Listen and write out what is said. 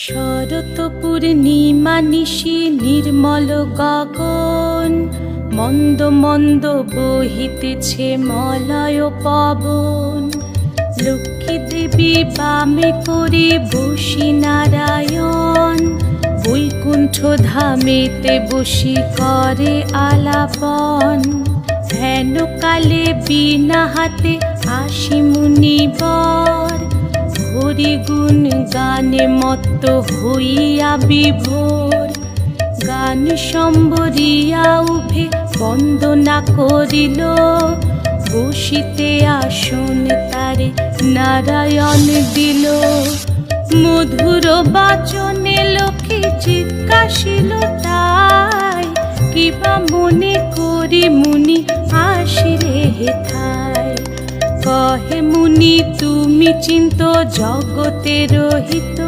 শরৎ পূর্ণিমা নিশি নির্মল গগন, মন্দ মন্দ বহিতেছে মলয় পবন। লক্ষ্মী দেবী বামে করে বসি নারায়ণ, বৈকুণ্ঠ ধামেতে বসি করে আলাপন। হেন কালে বিনা হাতে আসি মুনিবর, হরি গুণ গানে মত্ত হইয়া বিভোর। গান সম্বরিয়া উভে বন্দনা করিল, বসিতে আসন তারে নারায়ণ দিল। মধুর বাচনে লোকে জিজ্ঞাসিল তাই, কিবা মনে করি মুনি আসিলে হেথায়। কহে মুনি তুমি চিন্ত জগতের হিত।